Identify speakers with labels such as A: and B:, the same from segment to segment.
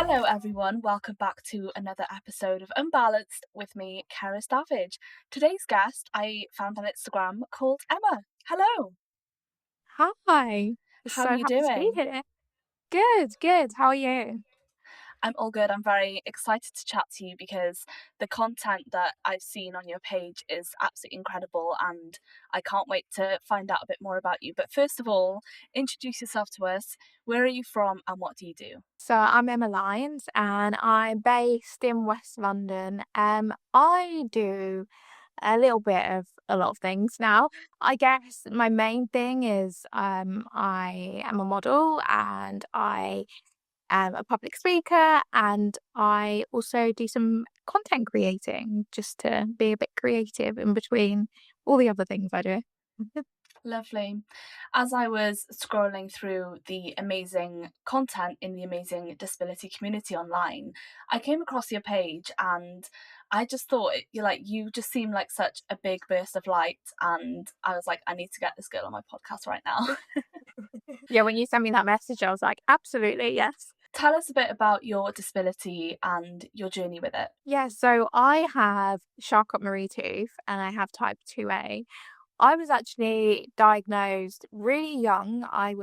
A: Hello, everyone. Welcome back to another episode of Unbalanced with me, Cerys Davage. Today's guest I found on Instagram called Emma. Hello.
B: Hi,
A: How are
B: so
A: you
B: happy to be
A: doing?
B: here. Good. How are you?
A: I'm all good. I'm very excited to chat to you because the content that I've seen on your page is absolutely incredible and I can't wait to find out a bit more about you. But first of all, introduce yourself to us. Where are you from and what do you do?
B: So I'm Emma Lyons and I'm based in West London. I do a little bit of a lot of things now. I guess my main thing is I am a model and I am a public speaker and I also do some content creating just to be a bit creative in between all the other things I do.
A: Lovely. As I was scrolling through the amazing content in the amazing disability community online, I came across your page and I just thought you just seem like such a big burst of light and I was like, I need to get this girl on my podcast right now.
B: Yeah, when you sent me that message, I was like, absolutely, yes.
A: Tell us a bit about your disability and your journey with it.
B: Yeah, so I have Charcot-Marie tooth and I have type 2A. I was actually diagnosed really young. I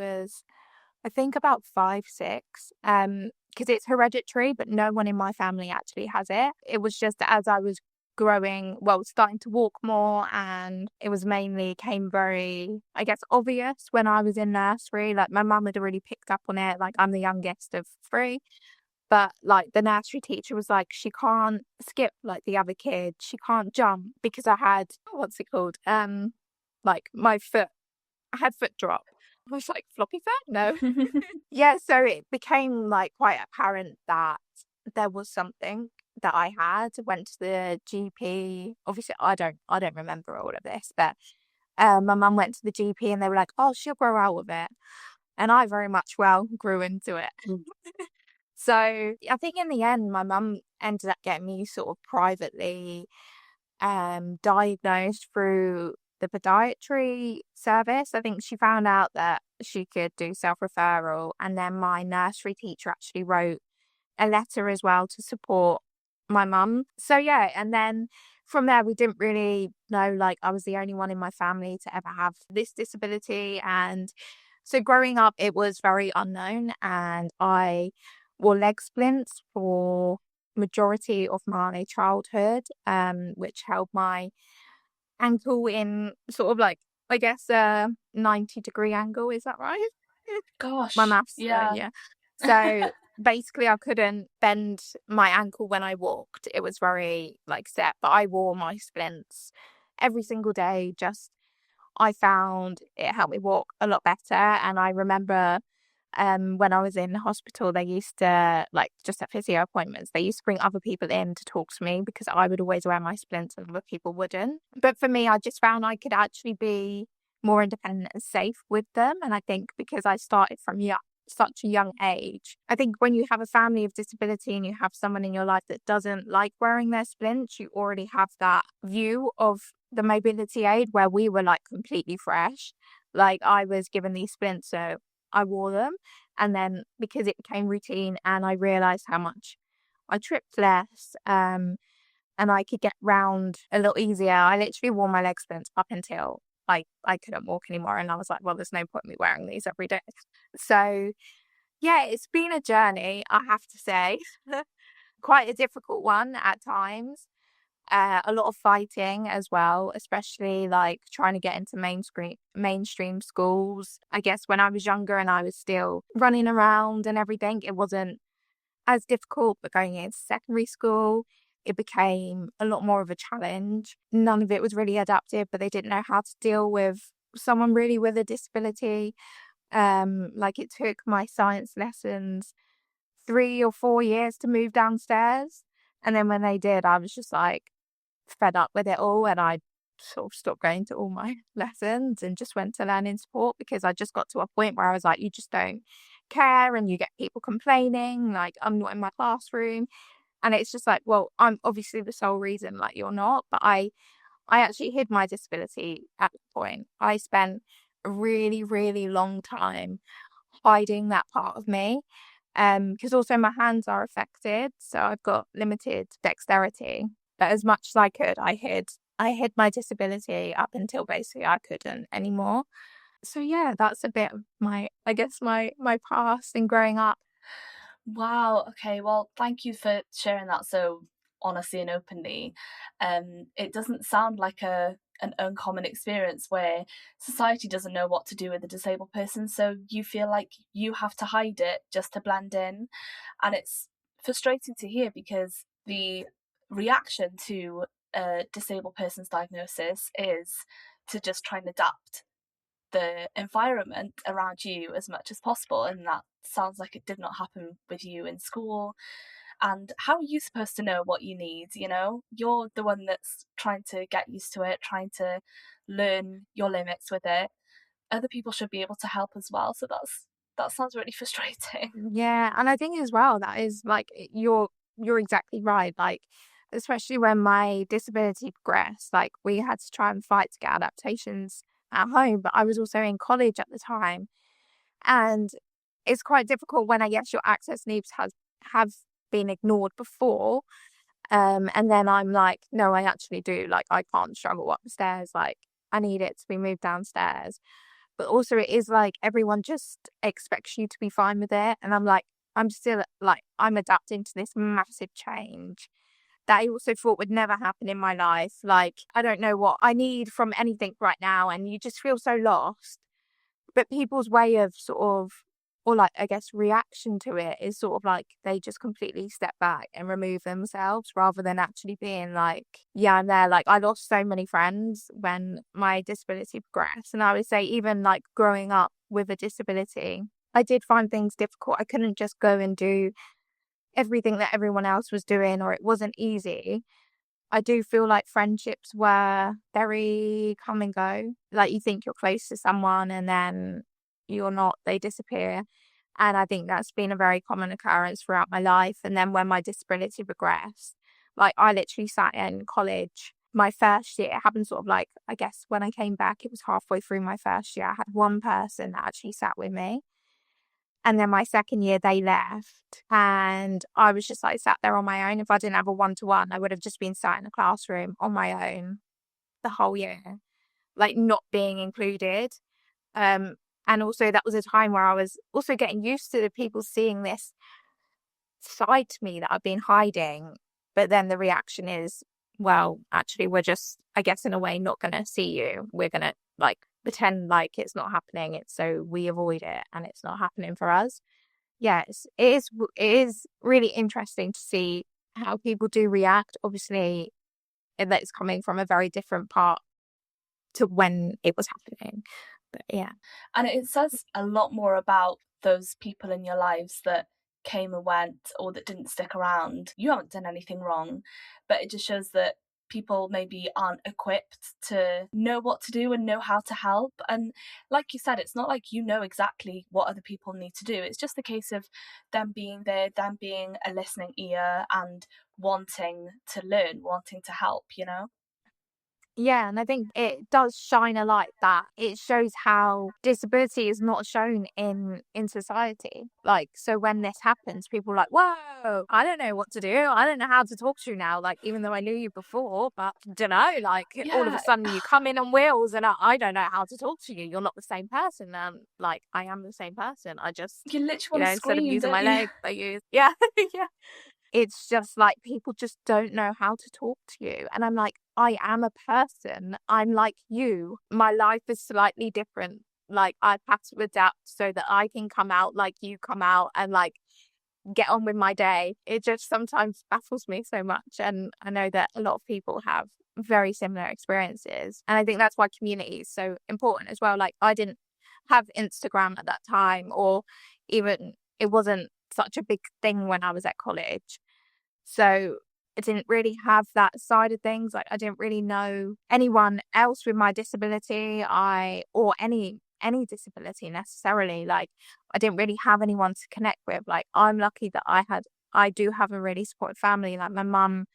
B: think about 5, 6, because it's hereditary, but no one in my family actually has it. It was just as I was growing, well, starting to walk more, and it was mainly came very, I guess, obvious when I was in nursery. Like my mum had already picked up on it. Like I'm the youngest of 3, but like the nursery teacher was like, she can't skip like the other kids. She can't jump because I had, what's it called? Like my foot, I had foot drop. I was like, floppy foot? No. Yeah, so it became like quite apparent that there was something that I had. Went to the GP. Obviously, I don't remember all of this, but my mum went to the GP and they were like, "Oh, she'll grow out of it," and I very much grew into it. So I think in the end, my mum ended up getting me sort of privately diagnosed through the podiatry service. I think she found out that she could do self-referral, and then my nursery teacher actually wrote a letter as well to support my mum. So yeah, and then from there we didn't really know, like I was the only one in my family to ever have this disability, and so growing up it was very unknown, and I wore leg splints for majority of my childhood, which held my ankle in sort of like, I guess, a 90-degree angle. Is that right? My
A: Gosh,
B: maths,
A: yeah.
B: yeah. So basically, I couldn't bend my ankle when I walked. It was very like set, but I wore my splints every single day. Just I found it helped me walk a lot better. And I remember when I was in hospital, they used to, like, just at physio appointments, they used to bring other people in to talk to me because I would always wear my splints and other people wouldn't. But for me, I just found I could actually be more independent and safe with them. And I think because I started from such a young age, I think when you have a family of disability and you have someone in your life that doesn't like wearing their splints, you already have that view of the mobility aid where we were like completely fresh. Like I was given these splints, so I wore them. And then because it became routine and I realized how much I tripped less, and I could get round a little easier, I literally wore my leg splints up until I couldn't walk anymore. And I was like, well, there's no point in me wearing these every day. So yeah, it's been a journey, I have to say. Quite a difficult one at times. A lot of fighting as well, especially like trying to get into mainstream schools. I guess when I was younger and I was still running around and everything, it wasn't as difficult, but going into secondary school, it became a lot more of a challenge. None of it was really adaptive, but they didn't know how to deal with someone really with a disability. Like it took my science lessons 3 or 4 years to move downstairs. And then when they did, I was just like fed up with it all, and I sort of stopped going to all my lessons and just went to learning support because I just got to a point where I was like, you just don't care, and you get people complaining like I'm not in my classroom, and it's just like, well, I'm obviously the sole reason, like you're not. But I actually hid my disability at the point. I spent a really, really long time hiding that part of me. Because also my hands are affected, so I've got limited dexterity. But as much as I could, I hid my disability up until basically I couldn't anymore. So yeah, that's a bit of my, I guess, my past and growing up.
A: Wow. Okay. Well, thank you for sharing that so honestly and openly. It doesn't sound like a an uncommon experience where society doesn't know what to do with a disabled person, so you feel like you have to hide it just to blend in, and it's frustrating to hear because the reaction to a disabled person's diagnosis is to just try and adapt the environment around you as much as possible, and that sounds like it did not happen with you in school. And how are you supposed to know what you need? You know, you're the one that's trying to get used to it, trying to learn your limits with it. Other people should be able to help as well, so that sounds really frustrating.
B: Yeah, and I think as well that is like you're exactly right. Like especially when my disability progressed, like we had to try and fight to get adaptations at home, but I was also in college at the time. And it's quite difficult when I guess your access needs have been ignored before. And then I'm like, no, I actually do. Like I can't struggle up the stairs. Like I need it to be moved downstairs. But also it is like everyone just expects you to be fine with it. And I'm like, I'm still like I'm adapting to this massive change that I also thought would never happen in my life. Like I don't know what I need from anything right now. And you just feel so lost. But people's way of sort of, or like, I guess, reaction to it is sort of like they just completely step back and remove themselves rather than actually being like, yeah, I'm there. Like, I lost so many friends when my disability progressed. And I would say, even like growing up with a disability, I did find things difficult. I couldn't just go and do everything that everyone else was doing, or it wasn't easy. I do feel like friendships were very come and go. Like you think you're close to someone and then you're not, they disappear. And I think that's been a very common occurrence throughout my life. And then when my disability progressed, like I literally sat in college my first year. It happened sort of like, I guess when I came back, it was halfway through my first year. I had one person that actually sat with me. And then my second year, they left. And I was just like sat there on my own. If I didn't have a one-to-one, I would have just been sat in a classroom on my own the whole year, like not being included. Um, and also that was a time where I was also getting used to the people seeing this side to me that I've been hiding. But then the reaction is, well, actually, we're just, I guess, in a way, not going to see you. We're going to like pretend like it's not happening. It's so we avoid it and it's not happening for us. Yes, it is really interesting to see how people do react. Obviously, that's coming from a very different part to when it was happening. But yeah.
A: And it says a lot more about those people in your lives that came and went or that didn't stick around. You haven't done anything wrong, but it just shows that people maybe aren't equipped to know what to do and know how to help. And like you said, it's not like you know exactly what other people need to do. It's just a case of them being there, them being a listening ear and wanting to learn, wanting to help, you know?
B: Yeah, and I think it does shine a light that it shows how disability is not shown in society. Like, so when this happens, people are like, "Whoa, I don't know what to do. I don't know how to talk to you now." Like, even though I knew you before, but don't know. Like, all of a
A: Yeah,
B: sudden you come in on wheels, and I don't know how to talk to you. You're not the same person. Like, I am the same person. I just,
A: you literally want to
B: instead of
A: scream,
B: using
A: don't
B: my
A: you?
B: legs, I use yeah, yeah. It's just like people just don't know how to talk to you. And I'm like, I am a person. I'm like you. My life is slightly different. Like I've had to adapt so that I can come out like you come out and like get on with my day. It just sometimes baffles me so much. And I know that a lot of people have very similar experiences. And I think that's why community is so important as well. Like I didn't have Instagram at that time, or even it wasn't such a big thing when I was at college. So I didn't really have that side of things. Like I didn't really know anyone else with my disability, or any disability necessarily. Like I didn't really have anyone to connect with. Like I'm lucky that I do have a really supportive family. Like my mum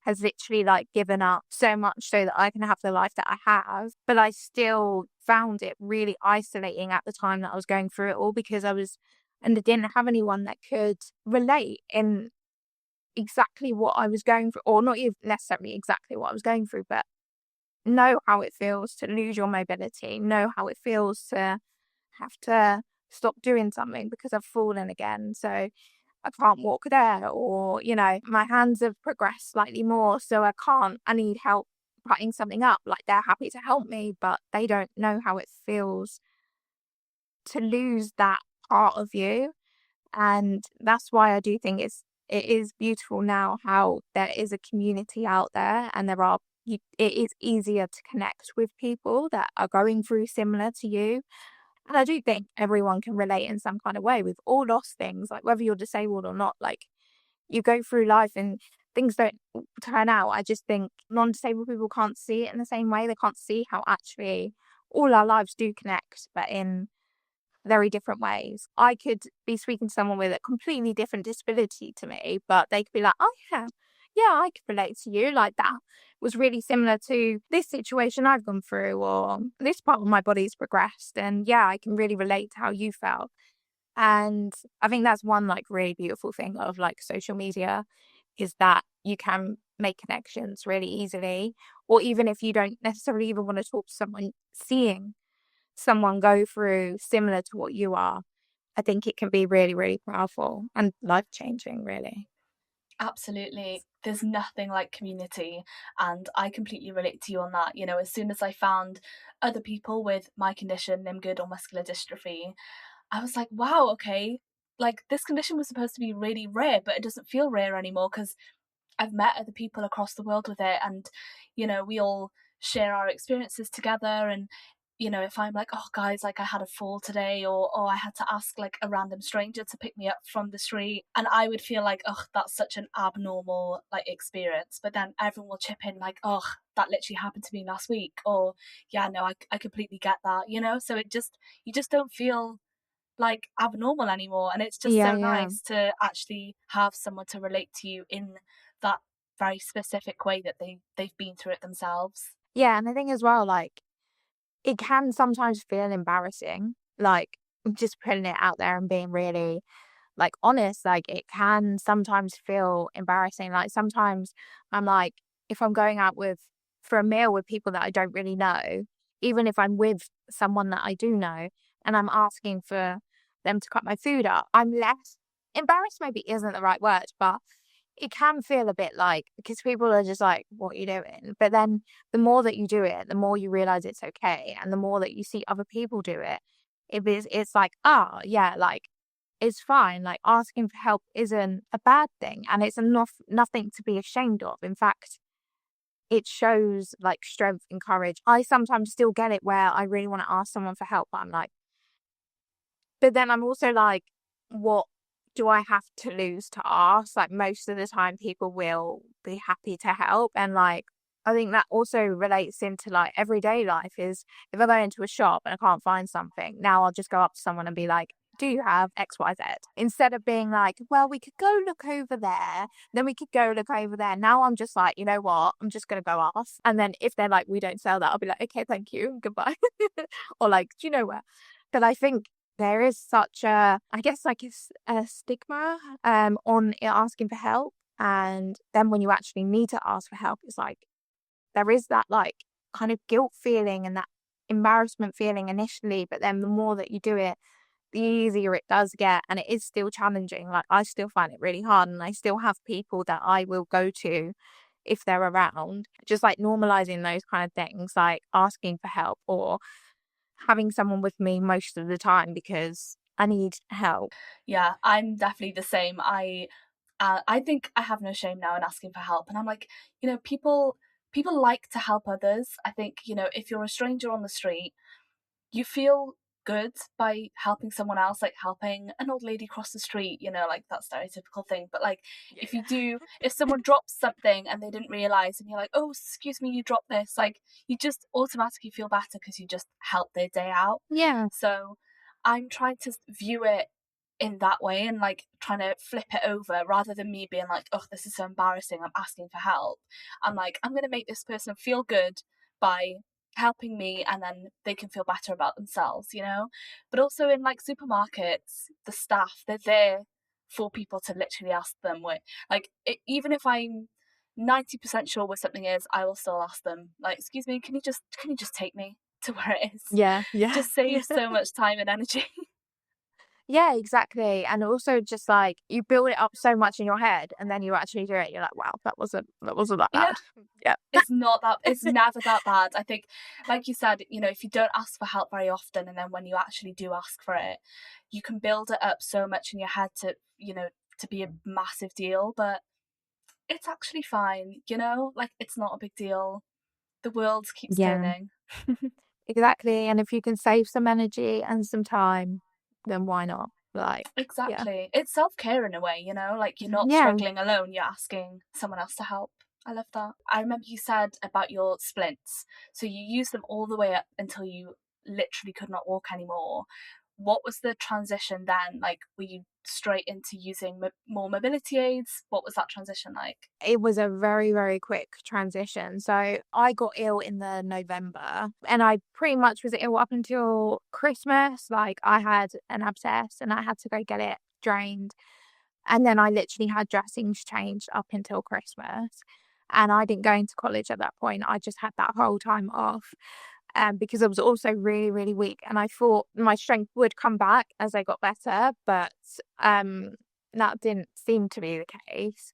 B: has literally like given up so much so that I can have the life that I have. But I still found it really isolating at the time that I was going through it all, because and I didn't have anyone that could relate in exactly what I was going through, or not even necessarily exactly what I was going through, but know how it feels to lose your mobility, know how it feels to have to stop doing something because I've fallen again. So I can't walk there, or, my hands have progressed slightly more, so I need help putting something up. Like, they're happy to help me, but they don't know how it feels to lose that part of you. And that's why I do think it is beautiful now how there is a community out there, and it is easier to connect with people that are going through similar to you. And I do think everyone can relate in some kind of way. We've all lost things, like whether you're disabled or not. Like, you go through life and things don't turn out. I just think non-disabled people can't see it in the same way. They can't see how actually all our lives do connect, but in very different ways. I could be speaking to someone with a completely different disability to me, but they could be like, oh, yeah, yeah, I could relate to you. Like, that was really similar to this situation I've gone through, or this part of my body's progressed. And yeah, I can really relate to how you felt. And I think that's one like really beautiful thing of like social media, is that you can make connections really easily. Or even if you don't necessarily even want to talk to someone, seeing someone go through similar to what you are, I think it can be really, really powerful and life changing, really.
A: Absolutely. There's nothing like community. And I completely relate to you on that. You know, as soon as I found other people with my condition, limb-girdle or muscular dystrophy, I was like, wow, okay. Like, this condition was supposed to be really rare, but it doesn't feel rare anymore because I've met other people across the world with it, and we all share our experiences together. And if I'm like, oh guys, like I had a fall today, or I had to ask like a random stranger to pick me up from the street, and I would feel like, oh, that's such an abnormal like experience, but then everyone will chip in like, oh, that literally happened to me last week, or yeah, no, I completely get that, so you just don't feel like abnormal anymore, and it's just
B: Yeah,
A: so
B: yeah.
A: nice to actually have someone to relate to you in that very specific way that they've been through it themselves.
B: Yeah, and I think as well, like, it can sometimes feel embarrassing, like, just putting it out there and being really, like, honest. Like, it can sometimes feel embarrassing. Like, sometimes I'm like, if I'm going out for a meal with people that I don't really know, even if I'm with someone that I do know, and I'm asking for them to cut my food up, I'm less embarrassed, maybe isn't the right word, but it can feel a bit like, because people are just like, "What are you doing?" But then the more that you do it, the more you realize it's okay, and the more that you see other people do it, it's like, "Ah, yeah, like, it's fine." Like, asking for help isn't a bad thing, and it's nothing to be ashamed of. In fact, it shows, like, strength and courage. I sometimes still get it where I really wanna ask someone for help, but I'm like, but then I'm also like, what do I have to lose to ask? Like, most of the time people will be happy to help. And like, I think that also relates into like everyday life, is if I go into a shop and I can't find something, now I'll just go up to someone and be like, do you have XYZ? Instead of being like, well, we could go look over there, then we could go look over there. Now I'm just like, you know what? I'm just going to go ask. And then if they're like, we don't sell that, I'll be like, okay, thank you. Goodbye. Or like, do you know where? But I think there is such a, I guess, like a stigma on asking for help. And then when you actually need to ask for help, it's like there is that like kind of guilt feeling and that embarrassment feeling initially, but then the more that you do it, the easier it does get. And it is still challenging. Like, I still find it really hard, and I still have people that I will go to if they're around, just like normalizing those kind of things, like asking for help, or having someone with me most of the time because I need help.
A: Yeah, I'm definitely the same. I think I have no shame now in asking for help, and I'm like, people like to help others. I think, if you're a stranger on the street, you feel good by helping someone else, like helping an old lady cross the street, like that stereotypical thing. But like,
B: Yeah,
A: if someone drops something and they didn't realize, and you're like, oh, excuse me, you dropped this, like, you just automatically feel better because you just helped their day out.
B: yeah.
A: So I'm trying to view it in that way, and like trying to flip it over, rather than me being like, oh, this is so embarrassing, I'm asking for help. I'm like, I'm going to make this person feel good by helping me, and then they can feel better about themselves, you know? But also in like supermarkets, the staff, they're there for people to literally ask them what, like, even if I'm 90% sure where something is, I will still ask them, like, excuse me, can you just take me to where it is?
B: Yeah, yeah.
A: Just saves so much time and energy.
B: Yeah, exactly. And also just like you build it up so much in your head and then you actually do it, you're like, wow, that wasn't that
A: Yeah.
B: bad. Yeah.
A: It's never that bad. I think, like you said, you know, if you don't ask for help very often, and then when you actually do ask for it, you can build it up so much in your head to, you know, to be a massive deal. But it's actually fine, you know, like it's not a big deal. The world keeps
B: Yeah,
A: turning.
B: exactly. And if you can save some energy and some time, then why not? Like, yeah.
A: Exactly. It's self-care in a way, you know, like you're not
B: Yeah,
A: struggling alone, you're asking someone else to help. I love that. I remember you said about your splints. So you used them all the way up until you literally could not walk anymore. What was the transition then? Like, were you straight into using more mobility aids? What was that transition like?
B: it was a very, very quick transition. So I got ill in the November and I pretty much was ill up until Christmas. Like I had an abscess and I had to go get it drained. And then I literally had dressings changed up until Christmas. And I didn't go into college at that point. I just had that whole time off. Because I was also really, really weak. And I thought my strength would come back as I got better, but that didn't seem to be the case.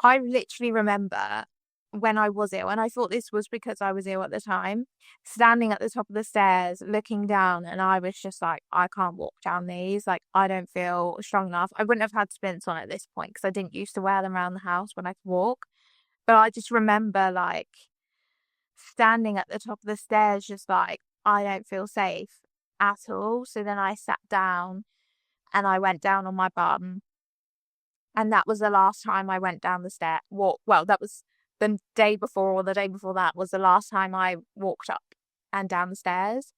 B: I literally remember when I was ill, and I thought this was because I was ill at the time, standing at the top of the stairs, looking down, and I was just like, I can't walk down these. Like, I don't feel strong enough. I wouldn't have had splints on at this point because I didn't used to wear them around the house when I could walk. But I just remember like standing at the top of the stairs, just like, I don't feel safe at all. So then I sat down and I went down on my bum. And that was the last time I went down the stair. Well, that was the day before, or the day before that was the last time I walked up and down the stairs.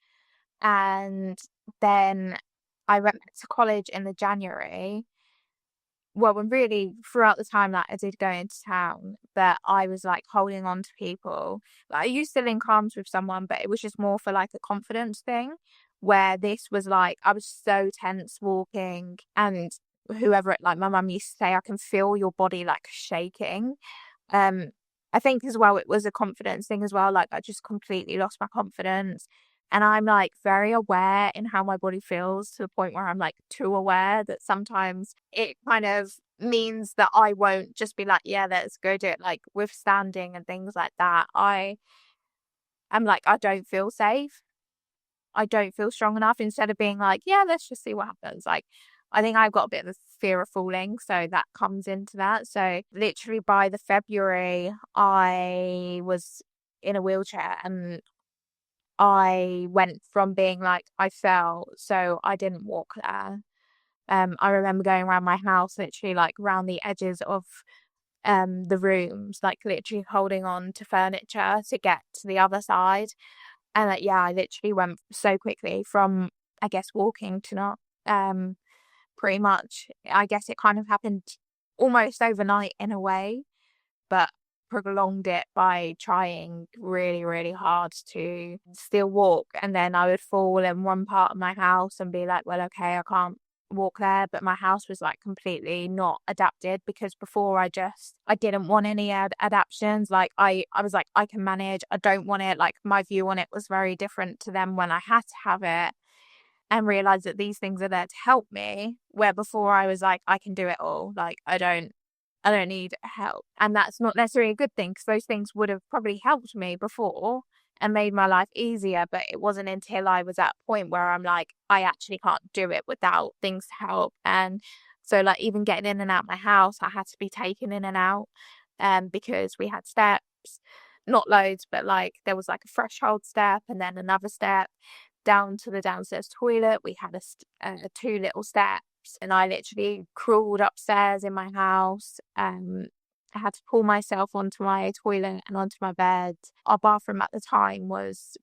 B: And then I went back to college in the January. Well, and really throughout the time that I did go into town, that I was like holding on to people. Like I used to link arms with someone, but it was just more for like a confidence thing. Where this was like I was so tense walking, and whoever like my mum used to say, I can feel your body like shaking. Um, I think as well it was a confidence thing as well. Like I just completely lost my confidence. And I'm like very aware in how my body feels to the point where I'm like too aware that sometimes it kind of means that I won't just be like, yeah, let's go do it. Like with standing and things like that, I am like, I don't feel safe. I don't feel strong enough instead of being like, yeah, let's just see what happens. Like, I think I've got a bit of a fear of falling. So that comes into that. So literally by the February, I was in a wheelchair and I went from being like, I fell, so I didn't walk there. I remember going around my house, literally like around the edges of the rooms, like literally holding on to furniture to get to the other side. And yeah, I literally went so quickly from, I guess, walking to not. Pretty much. I guess it kind of happened almost overnight in a way, but prolonged it by trying really, really hard to still walk. And then I would fall in one part of my house and be like, well, okay, I can't walk there. But my house was like completely not adapted because before I didn't want any adaptations. Like I was like, I can manage. I don't want it. Like my view on it was very different to them when I had to have it and realize that these things are there to help me. Where before I was like, I can do it all. Like I don't need help. And that's not necessarily a good thing because those things would have probably helped me before and made my life easier. But it wasn't until I was at a point where I'm like, I actually can't do it without things to help. And so like even getting in and out my house, I had to be taken in and out because we had steps, not loads, but like there was like a threshold step and then another step down to the downstairs toilet. We had two little steps and I literally crawled upstairs in my house. I had to pull myself onto my toilet and onto my bed. Our bathroom at the time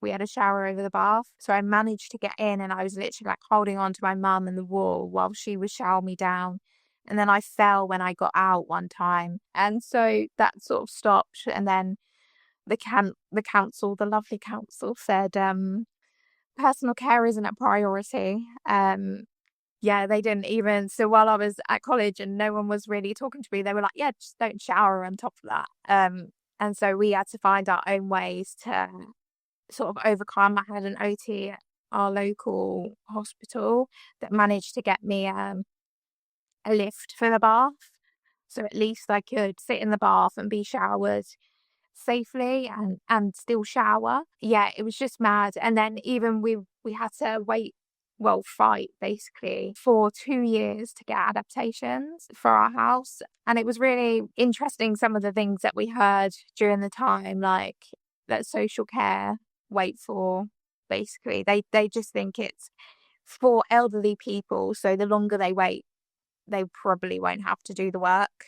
B: we had a shower over the bath. So I managed to get in and I was literally like holding on to my mum and the wall while she was showering me down. And then I fell when I got out one time. And so that sort of stopped. And then the council, the lovely council, said personal care isn't a priority. Yeah, they didn't even. So while I was at college and no one was really talking to me, they were like, "Yeah, just don't shower." On top of that, and so we had to find our own ways to sort of overcome. I had an OT at our local hospital that managed to get me a lift for the bath. So at least I could sit in the bath and be showered safely and still shower. Yeah, it was just mad. And then even we had to fight basically for 2 years to get adaptations for our house. And it was really interesting some of the things that we heard during the time, like that social care wait for basically. They just think it's for elderly people, so the longer they wait, they probably won't have to do the work.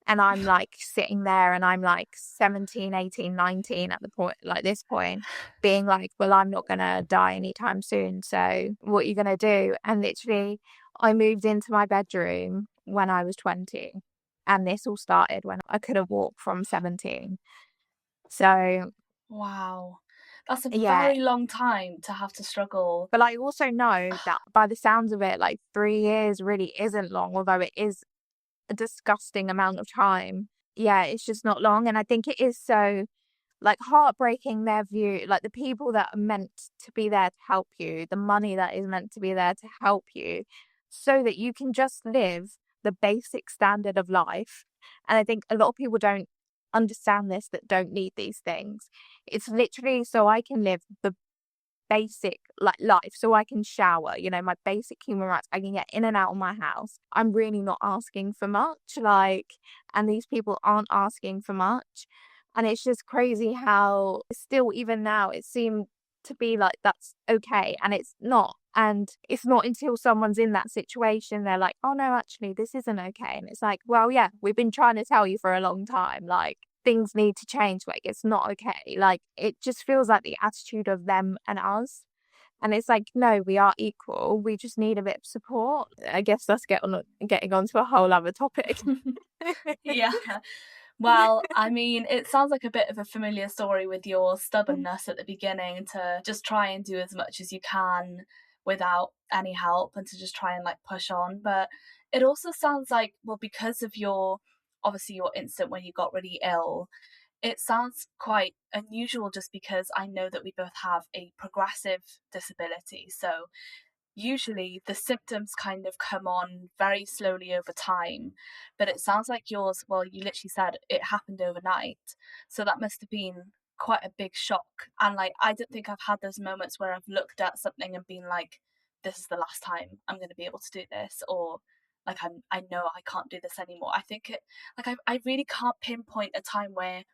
B: And I'm like sitting there and I'm like 17, 18, 19 at the point, like this point, being like, well, I'm not going to die anytime soon. So what are you going to do? And literally, I moved into my bedroom when I was 20. And this all started when I couldn't walk from 17. So
A: Wow. That's a
B: yeah.
A: very long time to have to struggle.
B: But I also know that by the sounds of it, like 3 years really isn't long, although it is a disgusting amount of time. Yeah, it's just not long. And I think it is so like heartbreaking their view, like the people that are meant to be there to help you, the money that is meant to be there to help you, so that you can just live the basic standard of life. And I think a lot of people don't understand this, that don't need these things. It's literally so I can live the basic like life, so I can shower, my basic human rights, I can get in and out of my house. I'm really not asking for much, like, and these people aren't asking for much. And it's just crazy how still even now it seemed to be like that's okay, and it's not. And it's not until someone's in that situation they're like, oh no, actually this isn't okay. And it's like, well, yeah, we've been trying to tell you for a long time, like things need to change, like it's not okay. Like it just feels like the attitude of them and us. And it's like, no, we are equal, we just need a bit of support. I guess that's getting onto a whole other topic.
A: Yeah. Well, I mean, it sounds like a bit of a familiar story with your stubbornness at the beginning to just try and do as much as you can without any help and to just try and like push on. But it also sounds like, well, because of obviously your incident when you got really ill, it sounds quite unusual just because I know that we both have a progressive disability. So usually the symptoms kind of come on very slowly over time, but it sounds like yours, well, you literally said it happened overnight, so that must have been quite a big shock. And like, I don't think I've had those moments where I've looked at something and been like, this is the last time I'm going to be able to do this, or like I know I can't do this anymore. I think it, like, I really can't pinpoint a time where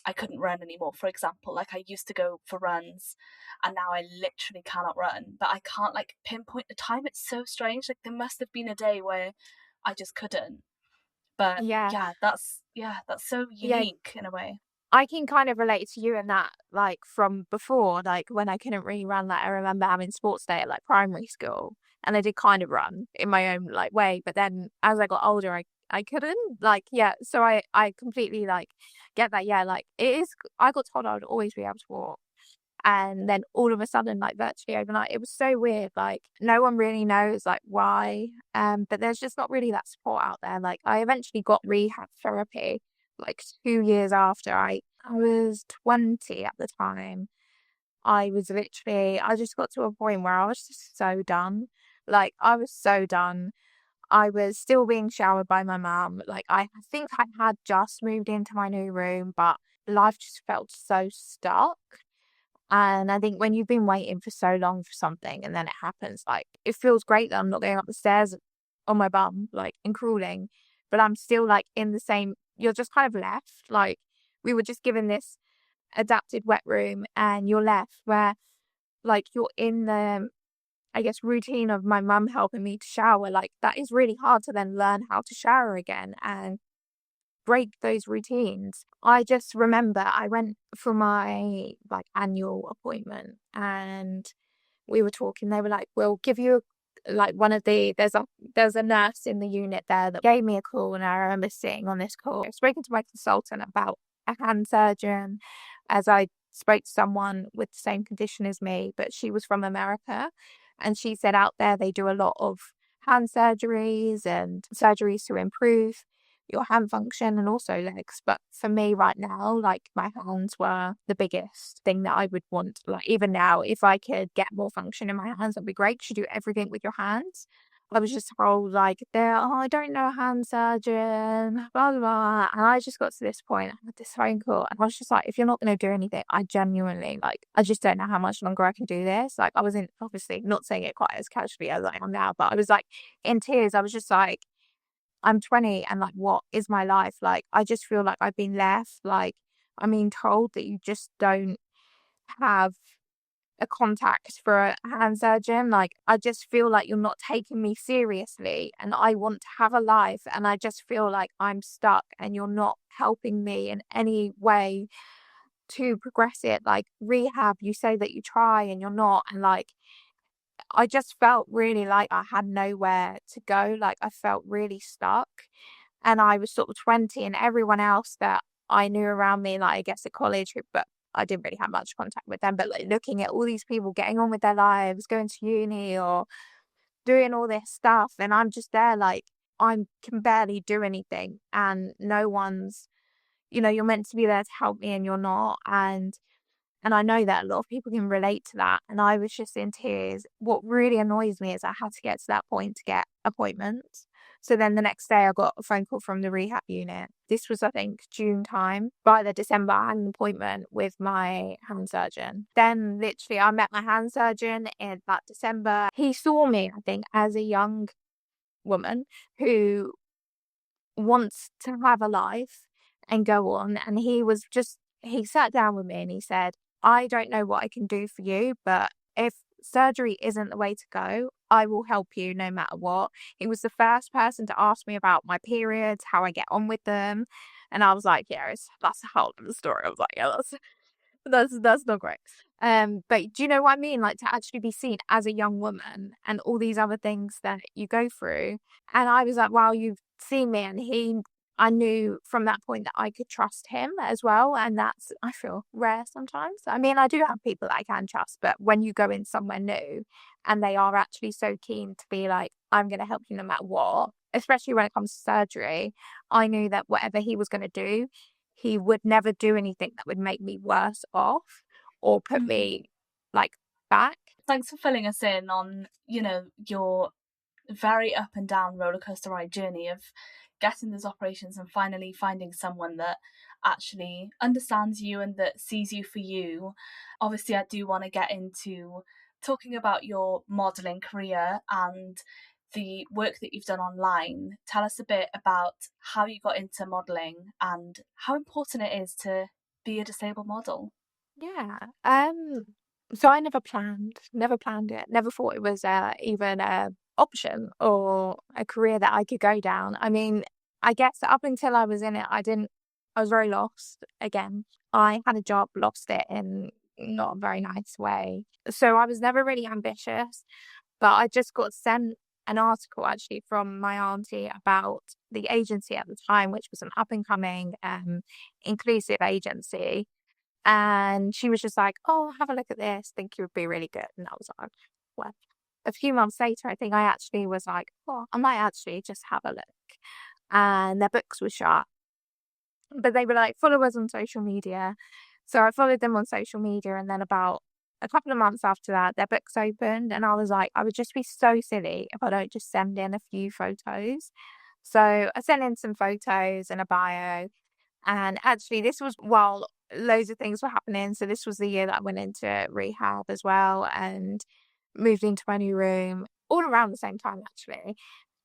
A: I couldn't run anymore, for example. Like, I used to go for runs and now I literally cannot run, but I can't like pinpoint the time. It's so strange. Like, there must have been a day where I just couldn't. But
B: Yeah,
A: that's so
B: yeah,
A: unique in a way.
B: I can kind of relate to you in that, like from before, like when I couldn't really run. Like I remember having sports day at like primary school, and I did kind of run in my own like way. But then as I got older, I couldn't. Like yeah, so I completely like get that. Yeah, like it is. I got told I would always be able to walk, and then all of a sudden, like virtually overnight, it was so weird. Like no one really knows like why. But there's just not really that support out there. Like I eventually got rehab therapy like 2 years after I was 20 at the time. I just got to a point where I was just so done. Like I was so done. I was still being showered by my mum. Like I think I had just moved into my new room, but life just felt so stuck. And I think when you've been waiting for so long for something and then it happens, like it feels great that I'm not going up the stairs on my bum, like and crawling, but I'm still like in the same, you're just kind of left. Like we were just given this adapted wet room and you're left where like you're in the, I guess, routine of my mum helping me to shower. Like that is really hard to then learn how to shower again and break those routines. I just remember I went for my like annual appointment and we were talking. They were like, we'll give you like one of the, there's a nurse in the unit there that gave me a call, and I remember sitting on this call, I've spoken to my consultant about a hand surgeon as I spoke to someone with the same condition as me, but she was from America. And she said out there they do a lot of hand surgeries and surgeries to improve your hand function and also legs. But for me right now, like my hands were the biggest thing that I would want. Like even now, if I could get more function in my hands, that'd be great. 'Cause you do everything with your hands. I was just told like I don't know a hand surgeon, blah blah blah. And I just got to this point, I had this phone call and I was just like, if you're not gonna do anything, I genuinely like I just don't know how much longer I can do this. Like I was in obviously not saying it quite as casually as I am now, but I was like in tears. I was just like, I'm 20 and like what is my life? Like I just feel like I've been left. Like I'm being told that you just don't have a contact for a hand surgeon. Like I just feel like you're not taking me seriously and I want to have a life and I just feel like I'm stuck and you're not helping me in any way to progress it. Like rehab, you say that you try and you're not, and like I just felt really like I had nowhere to go. Like I felt really stuck. And I was sort of 20 and everyone else that I knew around me, like I guess at college, but I didn't really have much contact with them. But like looking at all these people getting on with their lives, going to uni or doing all this stuff, and I'm just there like I can barely do anything and no one's, you're meant to be there to help me and you're not. And I know that a lot of people can relate to that. And I was just in tears. What really annoys me is I had to get to that point to get appointments. So then the next day I got a phone call from the rehab unit. This was, I think, June time. By the December, I had an appointment with my hand surgeon. Then literally I met my hand surgeon in that December. He saw me, I think, as a young woman who wants to have a life and go on. And he sat down with me and he said, I don't know what I can do for you, but if surgery isn't the way to go, I will help you no matter what. He was the first person to ask me about my periods, how I get on with them. And I was like, yeah, that's a whole other story. I was like, yeah, that's not great. But do you know what I mean? Like to actually be seen as a young woman and all these other things that you go through. And I was like, wow, you've seen me. And I knew from that point that I could trust him as well. And that's, I feel, rare sometimes. I mean, I do have people that I can trust, but when you go in somewhere new and they are actually so keen to be like, I'm going to help you no matter what, especially when it comes to surgery, I knew that whatever he was going to do, he would never do anything that would make me worse off or put me like back.
A: Thanks for filling us in on, your very up and down roller coaster ride journey of getting those operations and finally finding someone that actually understands you and that sees you for you. Obviously, I do want to get into talking about your modelling career and the work that you've done online. Tell us a bit about how you got into modelling and how important it is to be a disabled model.
B: Yeah. So I never planned it, never thought it was even a option or a career that I could go down. I mean, I guess up until I was in it, I was very lost again. I had a job, lost it in not a very nice way. So I was never really ambitious, but I just got sent an article actually from my auntie about the agency at the time, which was an up and coming inclusive agency. And she was just like, oh, have a look at this. Think you would be really good. And I was like, well, a few months later, I think I actually was like, oh, I might actually just have a look. And their books were shut. But they were like, follow us on social media. So I followed them on social media. And then about a couple of months after that, their books opened. And I was like, I would just be so silly if I don't just send in a few photos. So I sent in some photos and a bio. And actually, this was while loads of things were happening. So this was the year that I went into rehab as well and moved into my new room all around the same time, actually.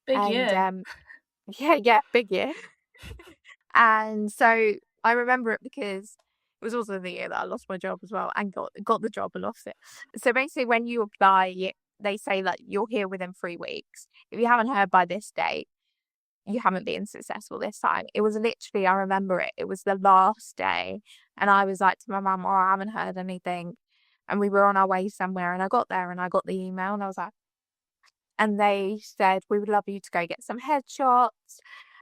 A: Big
B: And
A: year.
B: yeah, big year. And so I remember it because it was also the year that I lost my job as well and got the job and lost it. So basically, when you apply, they say that you're here within 3 weeks. If you haven't heard by this date, you haven't been successful this time. It was literally, I remember it was the last day. And I was like to my mum, oh, I haven't heard anything. And we were on our way somewhere and I got there and I got the email and I was like, and they said, we would love you to go get some headshots.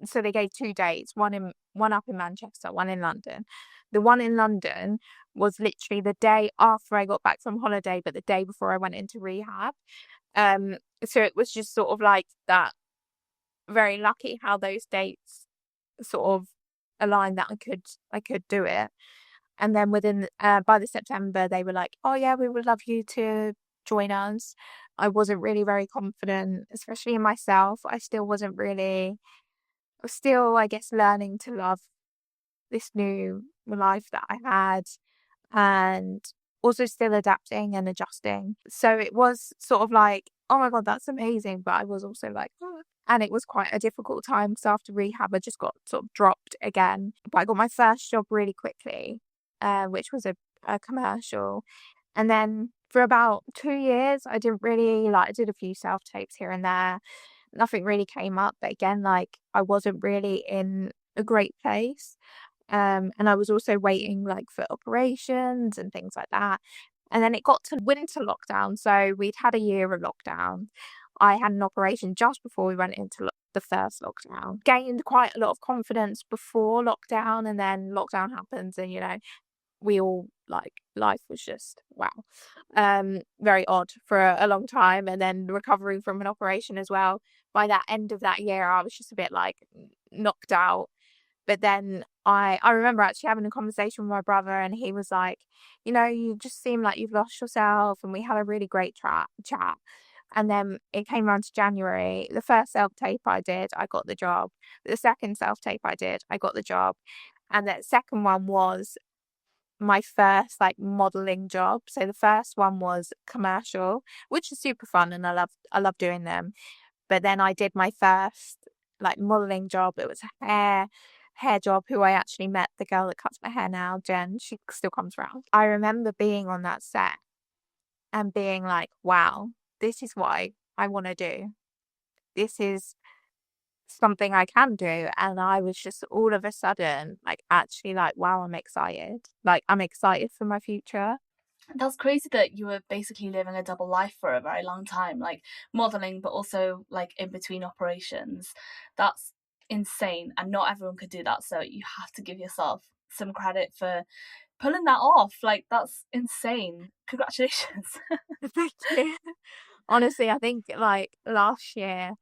B: So they gave 2 dates, one up in Manchester, one in London. The one in London was literally the day after I got back from holiday, but the day before I went into rehab. Um, so it was just sort of like that, very lucky how those dates sort of aligned that I could do it. And then within by the September, they were like, "Oh yeah, we would love you to join us." I wasn't really very confident, especially in myself. I still wasn't really. I was still, I guess, learning to love this new life that I had, and also still adapting and adjusting. So it was sort of like, oh my God, that's amazing. But I was also like, "Oh." And it was quite a difficult time because after rehab, I just got sort of dropped again. But I got my first job really quickly, which was a commercial. And then for about 2 years, I didn't really I did a few self tapes here and there. Nothing really came up. But again, like I wasn't really in a great place. And I was also waiting like for operations and things like that. And then it got to winter lockdown. So we'd had a year of lockdown. I had an operation just before we went into the first lockdown. Gained quite a lot of confidence before lockdown, and then lockdown happens, and we all like life was just wow. Very odd for a long time, and then recovering from an operation as well. By that end of that year, I was just a bit like knocked out. But then I remember actually having a conversation with my brother, and he was like, you just seem like you've lost yourself, and we had a really great chat. And then it came around to January. The first self tape I did, I got the job. The second self tape I did, I got the job. And the second one was my first like modeling job. So the first one was commercial, which is super fun, and I love doing them. But then I did my first like modeling job. It was a hair job. Who I actually met, the girl that cuts my hair now, Jen. She still comes around. I remember being on that set and being like, wow, this is what I want to do. This is something I can do. And I was just all of a sudden like actually like, wow, I'm excited. Like I'm excited for my future.
A: That's crazy that you were basically living a double life for a very long time, like modeling, but also like in between operations. That's insane, and not everyone could do that. So you have to give yourself some credit for pulling that off. Like, that's insane. Congratulations.
B: Thank you. Honestly, I think like last year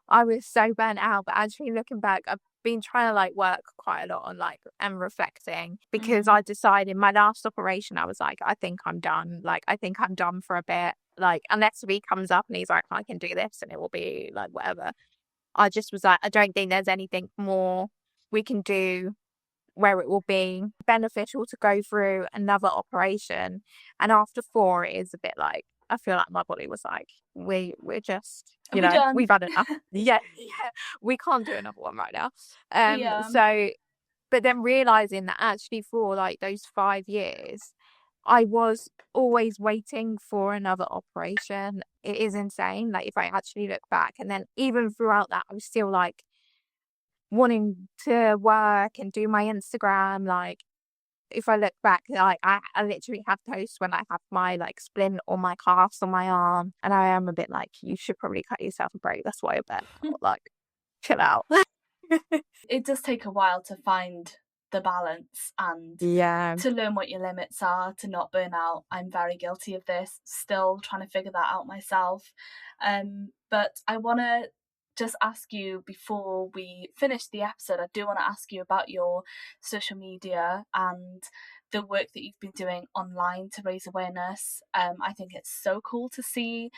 B: I was so burnt out, but actually looking back, I've been trying to like work quite a lot on like and reflecting, because
A: Mm.
B: I decided my last operation, I was like, I think I'm done. Like, I think I'm done for a bit. Like, unless he comes up and he's like, I can do this and it will be like whatever. I just was like, I don't think there's anything more we can do where it will be beneficial to go through another operation. And after four, it is a bit like, I feel like my body was like, we're just,
A: Are we done?
B: we've had enough. Yeah, yeah, we can't do another one right now.
A: Yeah.
B: So, but then realizing that actually for like those 5 years, I was always waiting for another operation. It is insane. Like if I actually look back, and then even throughout that, I was still like wanting to work and do my Instagram. Like if I look back, like I literally have posts when I have my like splint or my cast on my arm, and I am a bit like, you should probably cut yourself a break. That's why you're burnt out. Like, chill out.
A: It does take a while to find the balance and
B: Yeah.
A: to learn what your limits are, to not burn out. I'm very guilty of this, still trying to figure that out myself. But I want to just ask you before we finish the episode, I do want to ask you about your social media and the work that you've been doing online to raise awareness. I think it's so cool to see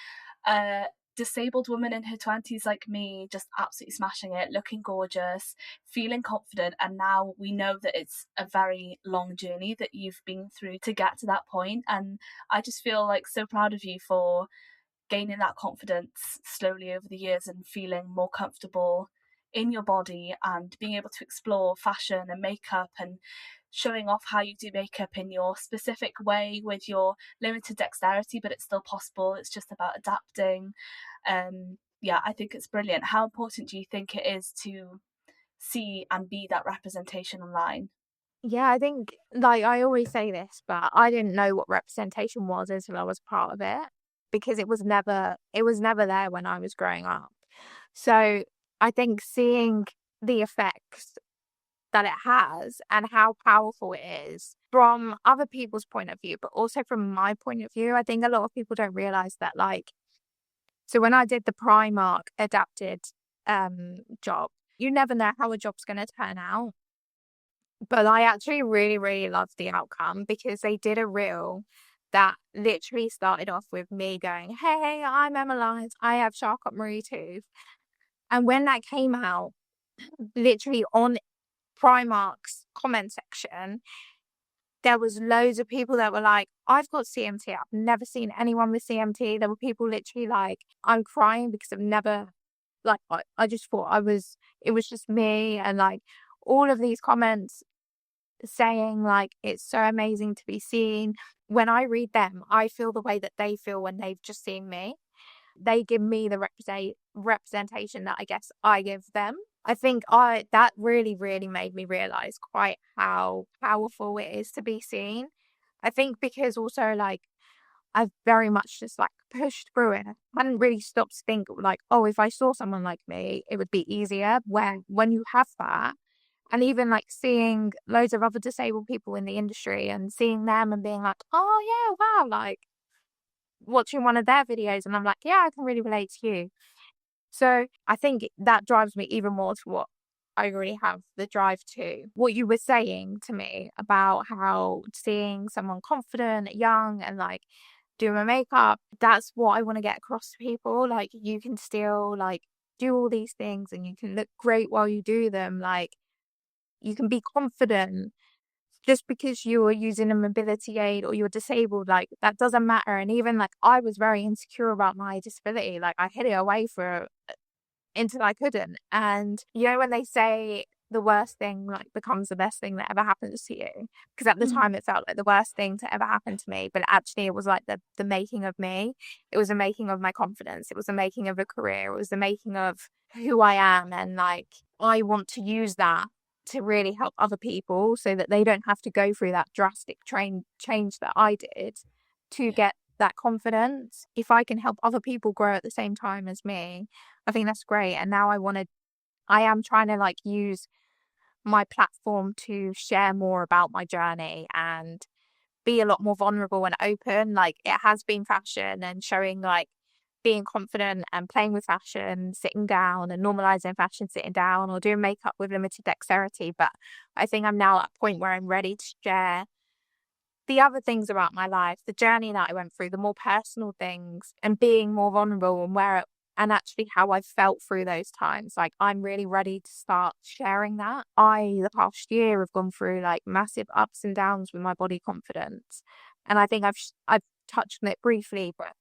A: a disabled woman in her 20s like me just absolutely smashing it, looking gorgeous, feeling confident. And now we know that it's a very long journey that you've been through to get to that point. And I just feel like so proud of you for gaining that confidence slowly over the years and feeling more comfortable in your body and being able to explore fashion and makeup and showing off how you do makeup in your specific way with your limited dexterity, but it's still possible. It's just about adapting. Yeah, I think it's brilliant. How important do you think it is to see and be that representation online?
B: Yeah, I think like I always say this, but I didn't know what representation was until I was part of it, because it was never there when I was growing up. So I think seeing the effects that it has and how powerful it is from other people's point of view, but also from my point of view. I think a lot of people don't realize that, like, so when I did the Primark adapted job, you never know how a job's going to turn out. But I actually really, really loved the outcome because they did a reel that literally started off with me going, "Hey, I'm Emma, I have Charcot Marie Tooth." And when that came out, literally on Primark's comment section, there was loads of people that were like, "I've got CMT. I've never seen anyone with CMT." There were people literally like, "I'm crying because I've never," like, I just thought it was just me. And like all of these comments saying like, "It's so amazing to be seen." When I read them, I feel the way that they feel when they've just seen me. They give me the representation that I guess I give them. I think that really, really made me realize quite how powerful it is to be seen. I think because also like I've very much just like pushed through it. I hadn't really stopped to think like, oh, if I saw someone like me, it would be easier. When you have that, and even like seeing loads of other disabled people in the industry and seeing them and being like, oh yeah, wow, like watching one of their videos and I'm like, yeah, I can really relate to you. So I think that drives me even more to what I already have the drive to. What you were saying to me about how seeing someone confident, young, and like do my makeup, that's what I want to get across to people. Like you can still like do all these things and you can look great while you do them. Like you can be confident just because you are using a mobility aid or you're disabled, like that doesn't matter. And even like I was very insecure about my disability. Like I hid it away for until I couldn't. And you know when they say the worst thing like becomes the best thing that ever happens to you, because at the
A: Mm.
B: time it felt like the worst thing to ever happen to me, but actually it was like the making of me. It was the making of my confidence. It was the making of a career. It was the making of who I am. And like I want to use that to really help other people so that they don't have to go through that drastic change that I did to
A: Yeah,
B: get that confidence. If I can help other people grow at the same time as me, I think that's great. And now I am trying to like use my platform to share more about my journey and be a lot more vulnerable and open. Like it has been fashion and showing like being confident and playing with fashion, sitting down and normalizing fashion, sitting down or doing makeup with limited dexterity. But I think I'm now at a point where I'm ready to share the other things about my life, the journey that I went through, the more personal things and being more vulnerable and and actually how I felt through those times. Like I'm really ready to start sharing that. The past year have gone through like massive ups and downs with my body confidence. And I think I've touched on it briefly, but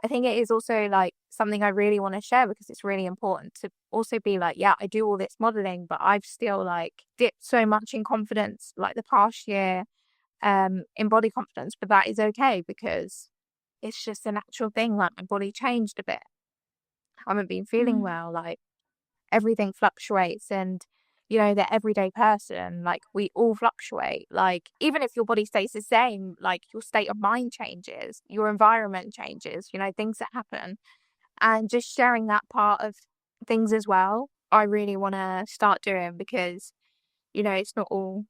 B: I think it is also like something I really want to share because it's really important to also be like, yeah, I do all this modeling, but I've still like dipped so much in confidence like the past year in body confidence, but that is okay because it's just a natural thing. Like my body changed a bit. I haven't been feeling
A: mm,
B: well. Like everything fluctuates, and you know, the everyday person, like we all fluctuate. Like even if your body stays the same, like your state of mind changes, your environment changes, you know, things that happen. And just sharing that part of things as well, I really want to start doing because, you know, it's not all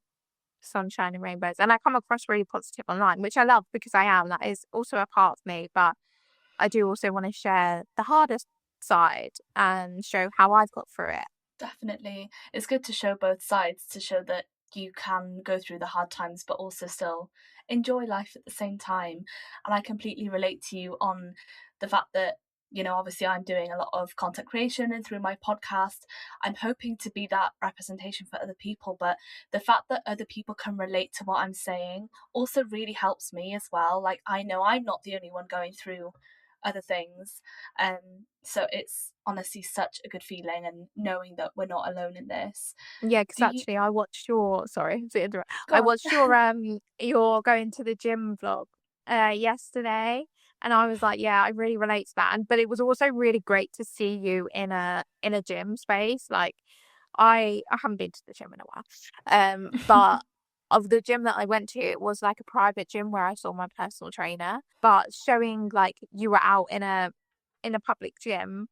B: sunshine and rainbows. And I come across really positive online, which I love because I am. That is also a part of me. But I do also want to share the hardest side and show how I've got through it.
A: definitely. It's good to show both sides to show that you can go through the hard times but also still enjoy life at the same time. And I completely relate to you on the fact that, obviously I'm doing a lot of content creation and through my podcast, I'm hoping to be that representation for other people. But the fact that other people can relate to what I'm saying also really helps me as well. Like, I know I'm not the only one going through other things. So it's honestly such a good feeling, and knowing that we're not alone in this.
B: Yeah, because
A: Do you
B: actually I watched your sorry to interrupt.
A: go
B: I
A: on?
B: watched your going to the gym vlog yesterday, and I was like, yeah, I really relate to that. And but it was also really great to see you in a gym space. Like I haven't been to the gym in a while. But of the gym that I went to, it was like a private gym where I saw my personal trainer. But showing like you were out in a public gym,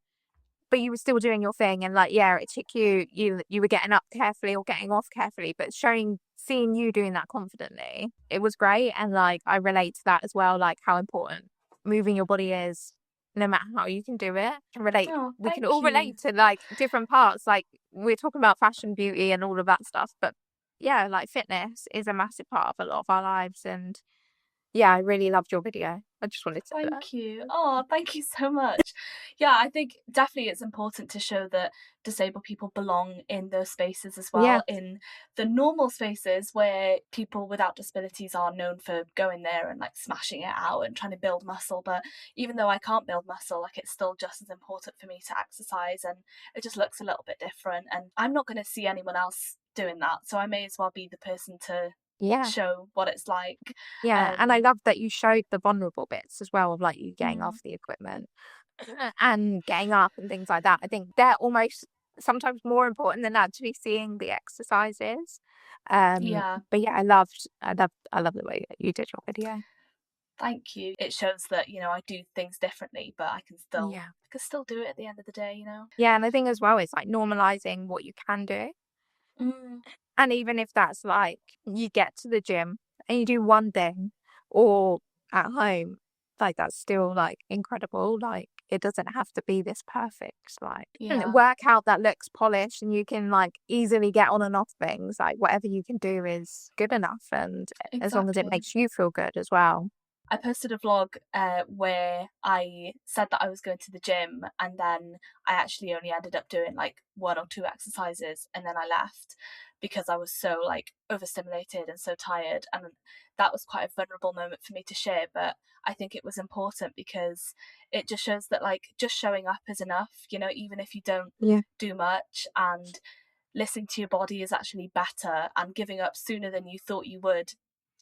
B: but you were still doing your thing, and like, yeah, it took you were getting up carefully or getting off carefully, but seeing you doing that confidently, it was great. And like, I relate to that as well, like how important moving your body is, no matter how you can do it.
A: Oh,
B: We can
A: thank
B: all
A: you.
B: relate to like different parts. Like, we're talking about fashion, beauty, and all of that stuff, but yeah, like fitness is a massive part of a lot of our lives. And yeah, I really loved your video. I just wanted to say that.
A: Thank you. Oh, thank you so much. Yeah, I think definitely it's important to show that disabled people belong in those spaces as
B: Yeah,
A: well, in the normal spaces where people without disabilities are known for going there and like smashing it out and trying to build muscle. But even though I can't build muscle, like it's still just as important for me to exercise, and it just looks a little bit different. And I'm not going to see anyone else doing that, so I may as well be the person to
B: yeah.
A: show what it's like.
B: Yeah, and I
A: Um,
B: love that you showed the vulnerable bits as well of like you getting
A: mm,
B: off the equipment and getting up and things like that. I think they're almost sometimes more important than actually seeing the exercises.
A: yeah.
B: But yeah, I love the way that you did your video.
A: Thank you. It shows that, I do things differently, but
B: Yeah.
A: I can still do it at the end of the day.
B: Yeah, and I think as well it's like normalizing what you can do.
A: Mm,
B: And even if that's like you get to the gym and you do one thing or at home, like that's still like incredible. Like it doesn't have to be this perfect like
A: yeah,
B: workout that looks polished and you can like easily get on and off things. Like whatever you can do is good enough, and as long as it
A: exactly.
B: makes you feel good as well.
A: I posted a vlog where I said that I was going to the gym, and then I actually only ended up doing like one or two exercises, and then I left because I was so like overstimulated and so tired. And that was quite a vulnerable moment for me to share, but I think it was important because it just shows that like just showing up is enough, even if you don't
B: Yeah.
A: do much. And listening to your body is actually better, and giving up sooner than you thought you would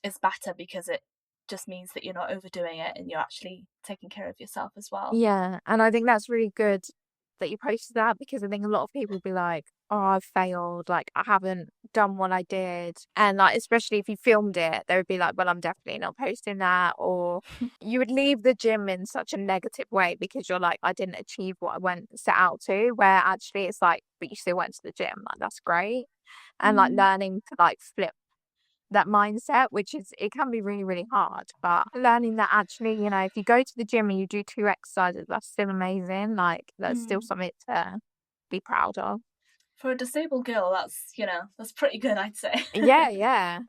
A: is better, because it just means that you're not overdoing it and you're actually taking care of yourself as well.
B: Yeah, and I think that's really good that you posted that, because I think a lot of people would be like, "Oh, I've failed. Like, I haven't done what I did." And like, especially if you filmed it, they would be like, "Well, I'm definitely not posting that." Or you would leave the gym in such a negative way because you're like, "I didn't achieve what I went set out to." Where actually it's like, "But you still went to the gym. Like, that's great." And like
A: Mm,
B: learning to like flip that mindset, which is, it can be really, really hard. But learning that actually, if you go to the gym and you do two exercises, that's still amazing. Like, that's still
A: mm.
B: something to be proud of.
A: For a disabled girl, that's pretty good, I'd say.
B: Yeah, yeah.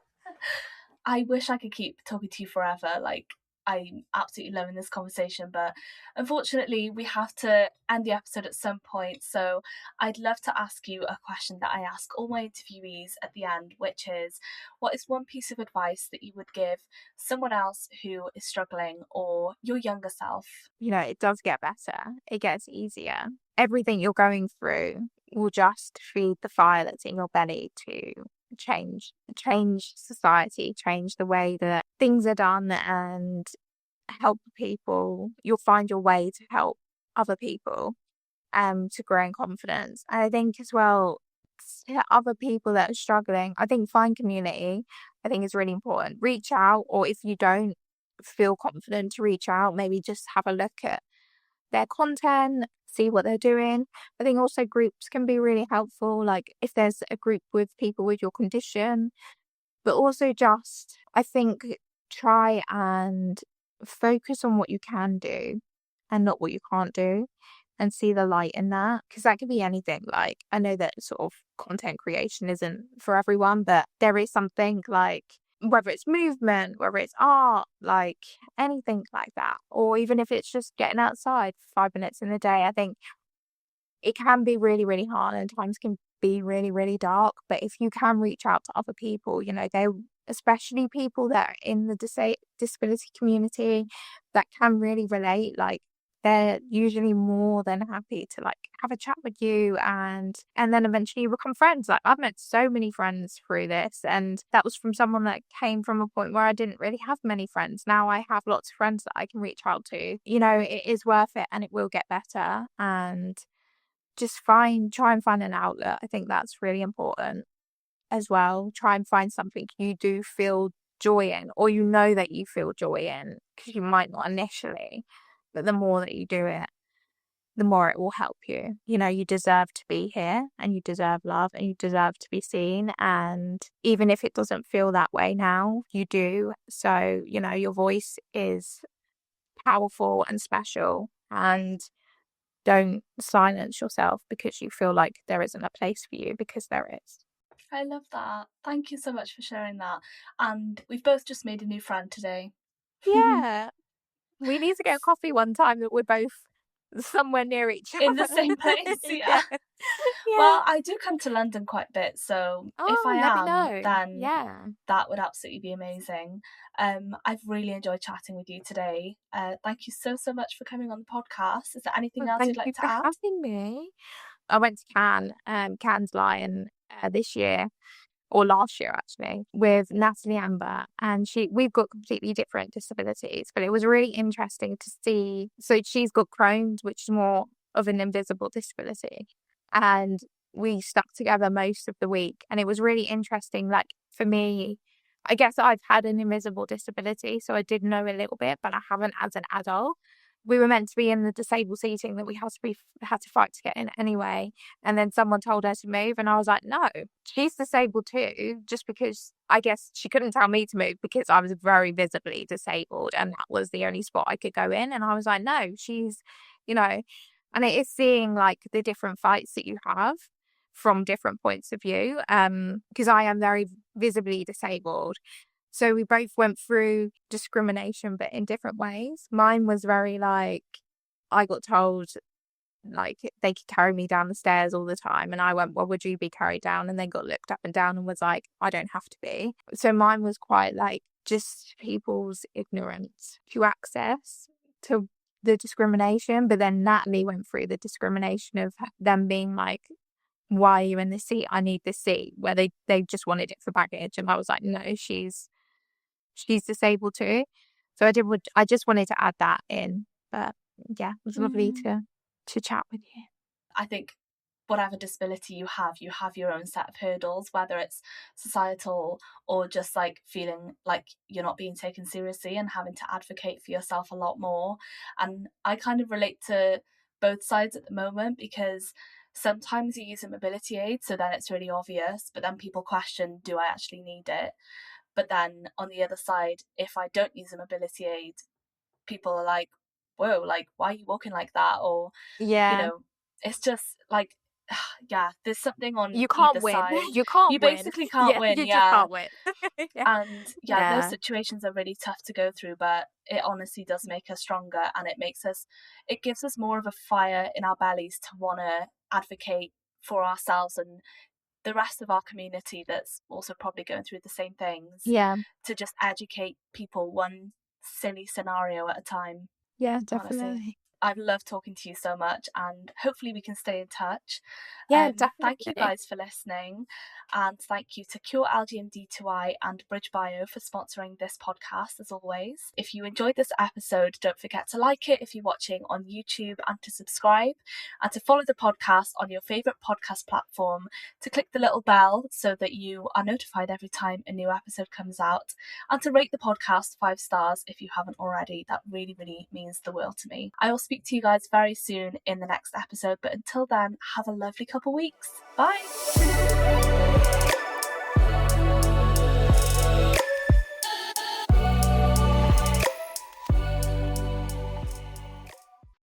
A: I wish I could keep talking to you forever. Like, I'm absolutely loving this conversation, but unfortunately, we have to end the episode at some point. So, I'd love to ask you a question that I ask all my interviewees at the end, which is, what is one piece of advice that you would give someone else who is struggling, or your younger self?
B: It does get better. It gets easier. Everything you're going through will just feed the fire that's in your belly to change society, change the way that things are done, and help people. You'll find your way to help other people, to grow in confidence. And I think as well, to other people that are struggling, I think find community. I think is really important. Reach out, or if you don't feel confident to reach out, maybe just have a look at their content, see what they're doing. I think also groups can be really helpful. Like if there's a group with people with your condition, but also just, I think, try and focus on what you can do and not what you can't do, and see the light in that, because that could be anything. Like, I know that sort of content creation isn't for everyone, but there is something like, whether it's movement, whether it's art, like anything like that, or even if it's just getting outside for 5 minutes in the day. I think it can be really, really hard, and times can be really, really dark. But if you can reach out to other people, they, especially people that are in the disability community that can really relate, like they're usually more than happy to like have a chat with you, and then eventually you become friends. Like, I've met so many friends through this, and that was from someone that came from a point where I didn't really have many friends. Now I have lots of friends that I can reach out to. It is worth it, and it will get better. And just try and find an outlet. I think that's really important as well. Try and find something you do feel joy in, or that you feel joy in, because you might not initially, but the more that you do it, the more it will help you. You know, you deserve to be here, and you deserve love, and you deserve to be seen. And even if it doesn't feel that way now, you do. So, you know, your voice is powerful and special. And don't silence yourself because you feel like there isn't a place for you, because there is.
A: I love that. Thank you so much for sharing that. And we've both just made a new friend today.
B: Yeah. We need to get a coffee one time that we're both somewhere near each
A: In the
B: other.
A: same place,
B: Yeah.
A: yeah.
B: Yeah.
A: Well, I do come to London quite a bit, so if
B: Oh,
A: I
B: let me
A: am,
B: know.
A: then
B: Yeah.
A: that would absolutely be amazing. I've really enjoyed chatting with you today. Thank you so, so much for coming on the podcast. Is there anything
B: Well,
A: else you'd
B: thank you
A: like to
B: for
A: add?
B: having me. I went to Cannes Lion this year, or last year actually, with Natalie Amber, and we've got completely different disabilities, but it was really interesting to see. So she's got Crohn's, which is more of an invisible disability, and we stuck together most of the week, and it was really interesting. Like, for me, I guess I've had an invisible disability, so I did know a little bit, but I haven't as an adult. We were meant to be in the disabled seating that we had to fight to get in anyway. And then someone told her to move, and I was like, no, she's disabled too, just because I guess she couldn't tell me to move because I was very visibly disabled and that was the only spot I could go in. And I was like, no, she's, you know, and it is seeing like the different fights that you have from different points of view. Because I am very visibly disabled. So we both went through discrimination, but in different ways. Mine was very like, I got told like they could carry me down the stairs all the time. And I went, well, would you be carried down? And they got looked up and down and was like, I don't have to be. So mine was quite like just people's ignorance to access to the discrimination. But then Natalie went through the discrimination of them being like, why are you in this seat? I need this seat, where they just wanted it for baggage. And I was like, no, she's disabled too. So I just wanted to add that in. But yeah, it was lovely
A: Mm.
B: to chat with you.
A: I think whatever disability you have your own set of hurdles, whether it's societal or just like feeling like you're not being taken seriously and having to advocate for yourself a lot more. And I kind of relate to both sides at the moment, because sometimes you use a mobility aid, so then it's really obvious, but then people question, do I actually need it? But then on the other side, if I don't use a mobility aid, people are like, whoa, like, why are you walking like that? Or, you
B: Yeah,
A: know, it's just like, yeah, there's something on
B: you
A: either
B: can't win.
A: side.
B: You can't
A: You
B: win.
A: basically can't
B: Yeah,
A: win,
B: you just
A: yeah.
B: can't win. Yeah.
A: And yeah, those
B: Yeah.
A: situations are really tough to go through, but it honestly does make us stronger, and it gives us more of a fire in our bellies to want to advocate for ourselves and the rest of our community that's also probably going through the same things,
B: Yeah.
A: to just educate people one silly scenario at a time,
B: Yeah,
A: honestly.
B: definitely.
A: I've loved talking to you so much, and hopefully we can stay in touch.
B: Yeah,
A: Thank you
B: definitely.
A: guys for listening, and thank you to Cure LGMD2I and BridgeBio for sponsoring this podcast as always. If you enjoyed this episode, don't forget to like it if you're watching on YouTube, and to subscribe, and to follow the podcast on your favourite podcast platform, to click the little bell so that you are notified every time a new episode comes out, and to rate the podcast 5 stars if you haven't already. That really, really means the world to me. I will speak to you guys very soon in the next episode, but until then, have a lovely couple weeks. Bye.